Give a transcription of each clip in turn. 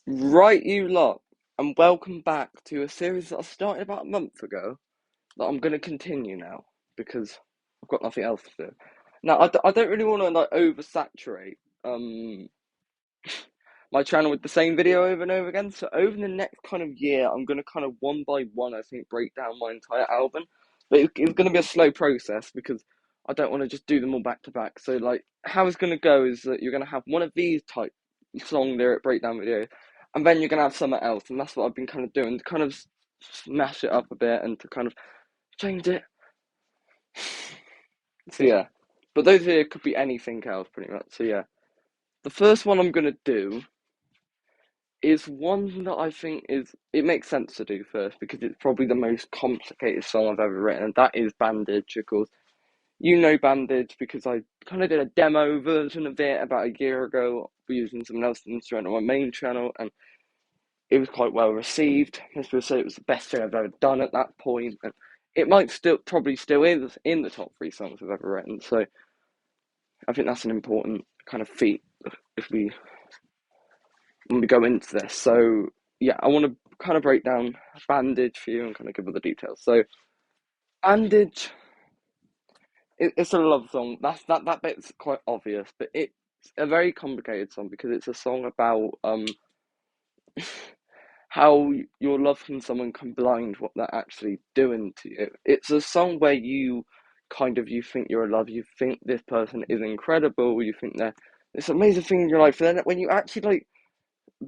Right, you lot, and welcome back to a series that I started about a month ago that I'm going to continue now because I've got nothing else to do. Now, I don't really want to like oversaturate um my channel with the same video over and over again. So over the next kind of year, I'm going to kind of one by one, I think, break down my entire album. But it's going to be a slow process because I don't want to just do them all back to back. So like, how it's going to go is that you're going to have one of these type song lyric breakdown videos, and then you're going to have something else, and that's what I've been kind of doing to kind of smash it up a bit and to kind of change it. So yeah, but those here could be anything else pretty much. So yeah, the first one I'm going to do is one that I think it makes sense to do first because it's probably the most complicated song I've ever written, and that is Bandage. Of course, you know Bandage because I kind of did a demo version of it about a year ago using someone else's instrument on my main channel, and it was quite well received. Most people say it was the best thing I've ever done at that point, and it might probably still is in the top three songs I've ever written. So I think that's an important kind of feat if we when we go into this. So yeah, I want to kind of break down Bandage for you and kind of give all the details. So Bandage, it's a love song. That bit's quite obvious, but it's a very complicated song because it's a song about how your love from someone can blind what they're actually doing to you. It's a song where you think you're in love, you think this person is incredible, you think they're this amazing thing in your life, and then when you actually like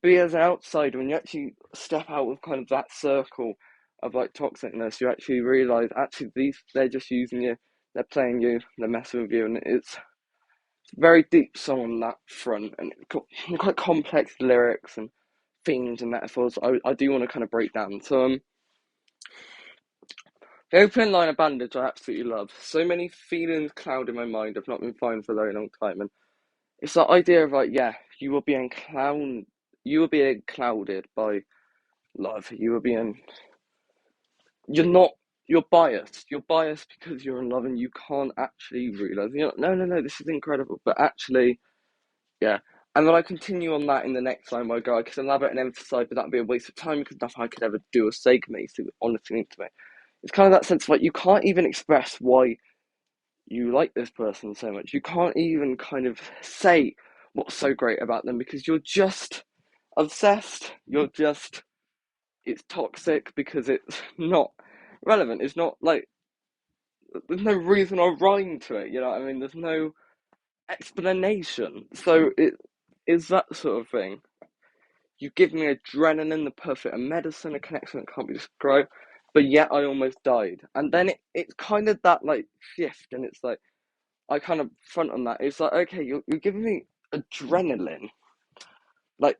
be as an outsider, when you actually step out of kind of that circle of like toxicness, you actually realize actually they're just using you, they're playing you, they're messing with you, and it's a very deep song on that front, and it's got quite complex lyrics and themes and metaphors. I do want to kind of break down. So the opening line of Bandage I absolutely love. So many feelings cloud in my mind. I've not been fine for a very long time, and it's that idea of like, yeah, you were being clouded by love. You're not, you're biased. You're biased because you're in love and you can't actually realize, no, this is incredible. But actually, yeah. And then I continue on that in the next line where I go, I could elaborate and emphasize, but that'd be a waste of time because nothing I could ever do or say can make you honestly into me. It's kind of that sense of like, you can't even express why you like this person so much. You can't even kind of say what's so great about them because you're just obsessed. It's toxic because it's not relevant. It's not like there's no reason or rhyme to it. You know what I mean? There's no explanation. So it is that sort of thing. You give me adrenaline, the perfect medicine, a connection that can't be described. But yet I almost died. And then it's kind of that like shift, and it's like I kind of front on that. It's like okay, you're giving me adrenaline, like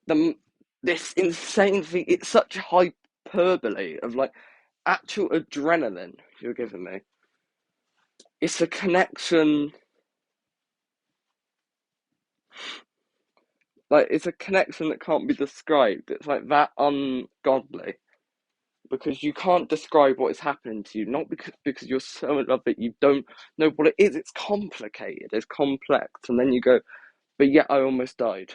this insane thing. It's such hyperbole of like actual adrenaline you're giving me. It's a connection, like it's a connection that can't be described. It's like that ungodly because you can't describe what is happening to you, not because you're so in love that you don't know what it is. It's complicated, it's complex, and then you go, but yet I almost died.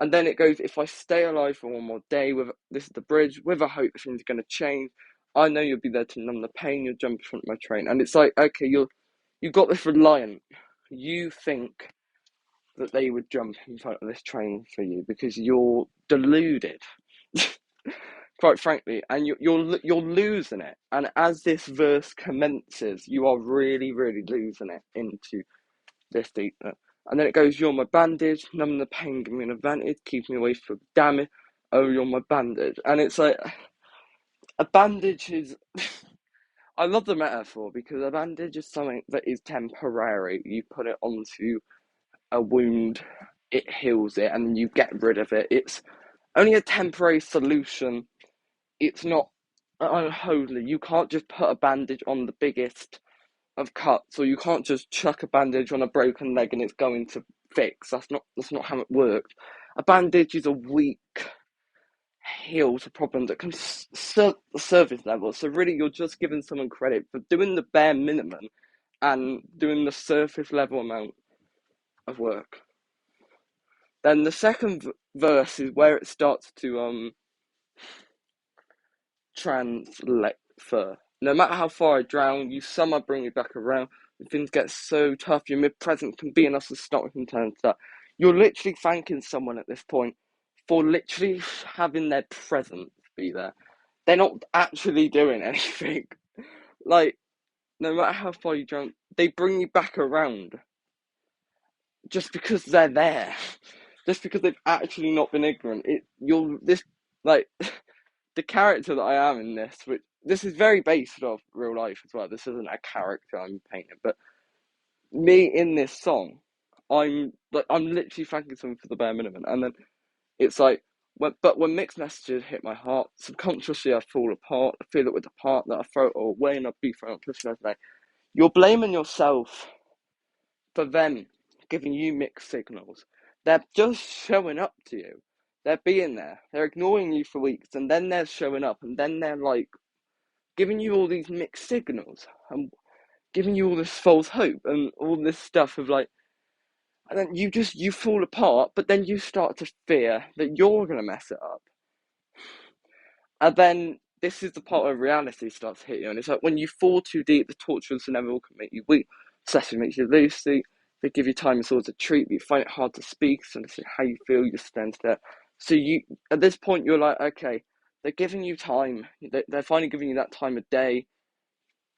And then it goes, if I stay alive for one more day, with this is the bridge, with a hope that things are going to change. I know you'll be there to numb the pain. You'll jump in front of my train, and it's like, okay, you got this reliant. You think that they would jump in front of this train for you because you're deluded, quite frankly, and you're losing it. And as this verse commences, you are really, really losing it into this deeper. And then it goes, you're my bandage, numb the pain, give me an advantage, keep me away from damage. Oh, you're my bandage. And it's like, a bandage is, I love the metaphor because a bandage is something that is temporary. You put it onto a wound, it heals it, and you get rid of it. It's only a temporary solution. It's not unholy. You can't just put a bandage on the biggest of cuts, or you can't just chuck a bandage on a broken leg and it's going to fix. That's not how it works. A bandage is a weak heal to problems that can serve the surface level. So really, you're just giving someone credit for doing the bare minimum and doing the surface level amount of work. Then the second verse is where it starts to translate for. No matter how far I drown, you somehow bring me back around. When things get so tough, your mid-present can be enough to stop and turn stuff. You're literally thanking someone at this point for literally having their presence be there. They're not actually doing anything. Like, no matter how far you drown, they bring you back around just because they're there. Just because they've actually not been ignorant. You're this, like, the character that I am in this, which this is very based off real life as well. This isn't a character I'm painting, but me in this song, I'm literally thanking someone for the bare minimum, and then it's like, when mixed messages hit my heart, subconsciously I fall apart. I feel it with the part that I throw it all away, and I'll be thrown pushing away. You're blaming yourself for them giving you mixed signals. They're just showing up to you. They're being there. They're ignoring you for weeks, and then they're showing up, and then they're like giving you all these mixed signals and giving you all this false hope and all this stuff of like, and then you fall apart, but then you start to fear that you're gonna mess it up. And then this is the part where reality starts to hit you, and it's like when you fall too deep, the torturers inevitable can make you weak. Obsession makes you lose sleep. They give you time and sort of treat, but you find it hard to speak, so understand how you feel, you stand there. So you, at this point, you're like, okay, they're giving you time. They're finally giving you that time of day,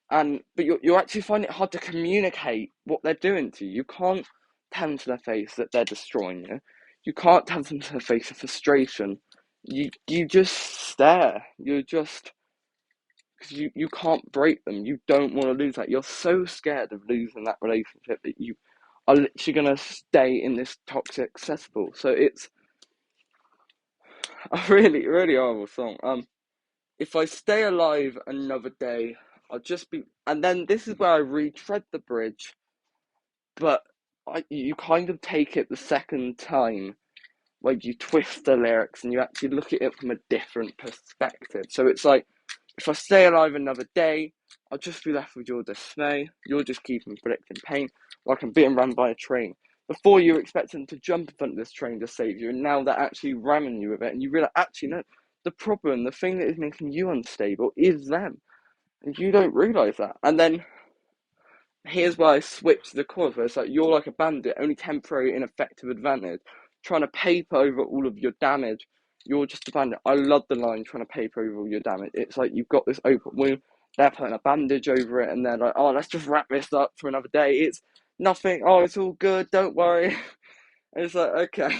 but you actually find it hard to communicate what they're doing to you. You can't tell them to their face that they're destroying you. You can't tell them to their face of frustration. You just stare. You're just, because you can't break them. You don't want to lose that. You're so scared of losing that relationship that you are literally gonna stay in this toxic cesspool. So it's a really, really horrible song. If I stay alive another day, I'll just be. And then this is where I retread the bridge, but you kind of take it the second time where you twist the lyrics and you actually look at it from a different perspective. So it's like, if I stay alive another day, I'll just be left with your dismay. You'll just keep inflicting pain, like I'm being run by a train. Before you were expecting to jump in front of this train to save you, and now they're actually ramming you with it, and you realize, actually, no, the problem, the thing that is making you unstable is them. And you don't realise that. And then here's where I switch the chorus, where it's like, you're like a bandit, only temporary ineffective advantage, trying to paper over all of your damage. You're just a bandit. I love the line, trying to paper over all your damage. It's like you've got this open wound, they're putting a bandage over it, and they're like, oh, let's just wrap this up for another day. It's nothing, oh, it's all good, don't worry. And it's like, okay.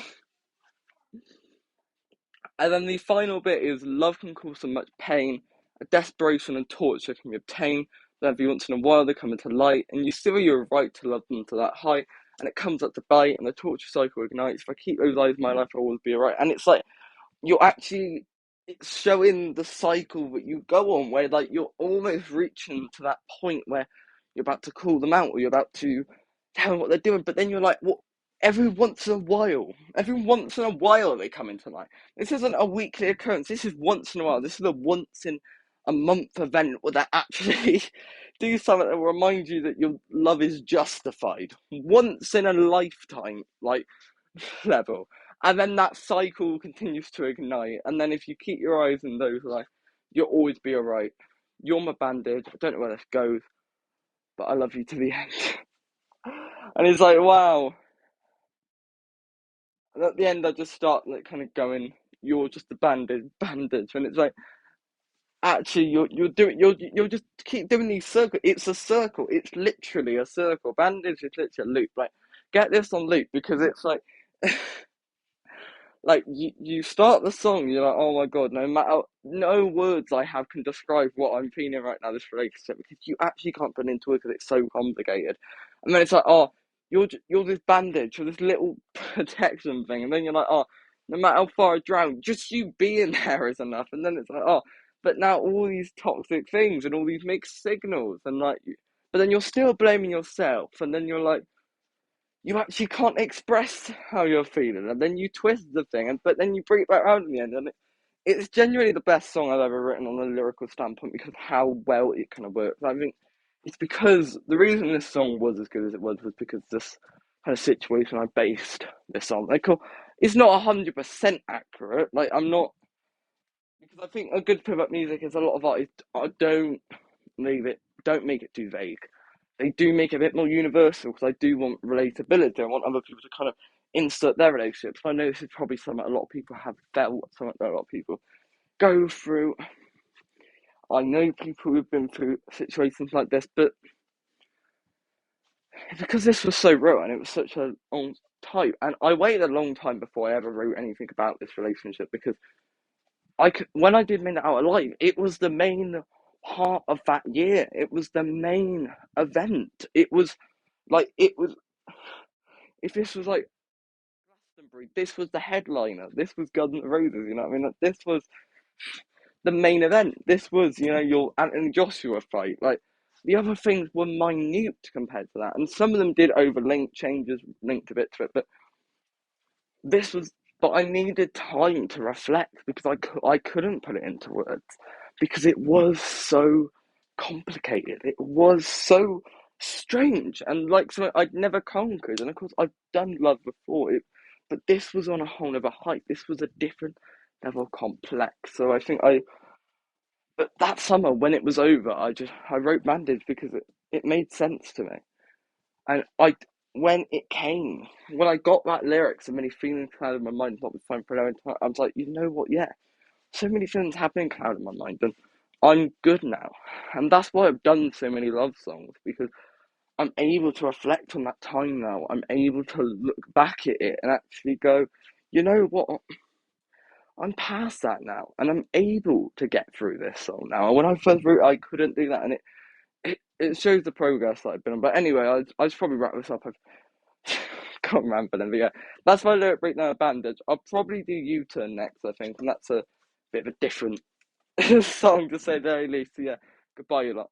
And then the final bit is, love can cause so much pain, a desperation and torture can be obtained, then every once in a while they come into light, and you still your right to love them to that height, and it comes up to bite, and the torture cycle ignites. If I keep those eyes in my life, I'll always be alright. And it's like, you're actually, it's showing the cycle that you go on, where like you're almost reaching to that point where you're about to call them out, or you're about to tell them what they're doing, but then you're like, what? Every once in a while they come into light. This isn't a weekly occurrence. This is once in a while. This is a once in a month event where they actually do something that will remind you that your love is justified. Once in a lifetime, like, level. And then that cycle continues to ignite. And then if you keep your eyes in those, like, you'll always be alright. You're my bandage. I don't know where this goes, but I love you to the end. And it's like, wow. And at the end, I just start like kind of going, "You're just a bandage," and it's like, actually, you're just keep doing these circles. It's a circle. It's literally a circle. Bandage is literally a loop. Like, get this on loop, because it's like, like you start the song, you're like, oh my god, no words I have can describe what I'm feeling right now, this relationship, because you actually can't put it into words because it's so complicated. And then it's like, oh, you're this bandage or this little protection thing, and then you're like, oh, no matter how far I drown, just you being there is enough. And then it's like, oh, but now all these toxic things and all these mixed signals, and like, but then you're still blaming yourself, and then you're like, you actually can't express how you're feeling, and then you twist the thing, but then you bring it back around in the end, and it's genuinely the best song I've ever written on a lyrical standpoint, because of how well it kind of works. I think it's because the reason this song was as good as it was because this kind of situation I based this on. Like, it's not 100% accurate. Like, I'm not, because I think a good thing about music is a lot of artists don't don't make it too vague. They do make it a bit more universal because I do want relatability. I want other people to kind of insert their relationships. I know this is probably something a lot of people have felt, something that a lot of people go through. I know people who've been through situations like this, but because this was so real and it was such a long time, and I waited a long time before I ever wrote anything about this relationship because when I did Minute Out Alive, it was the main part of that year. It was the main event. It was like it was if this was like Glastonbury, this was the headliner. This was Guns N' Roses. You know what I mean? Like, this was the main event. This was, your Anthony Joshua fight. Like, the other things were minute compared to that, and some of them did overlink changes, linked a bit to it. But this was, but I needed time to reflect because I couldn't put it into words because it was so complicated. It was so strange and like something I'd never conquered. And of course, I've done love before, but this was on a whole other height. This was a different level of complex. So I think but that summer when it was over, I wrote Bandage because it made sense to me. And when it came, when I got that lyrics, so many feelings clouded my mind, not with fine for an time, I was like, you know what? Yeah, so many things happening clouded my mind, and I'm good now. And that's why I've done so many love songs because I'm able to reflect on that time now. I'm able to look back at it and actually go, you know what? I'm past that now, and I'm able to get through this song now. And when I first wrote, I couldn't do that, and it shows the progress that I've been on. But anyway, I should probably wrap this up. Can't remember them, but yeah, that's my lyric breakdown of Bandage. I'll probably do U-Turn next, I think, and that's a bit of a different song to say the very least. So yeah, goodbye, you lot.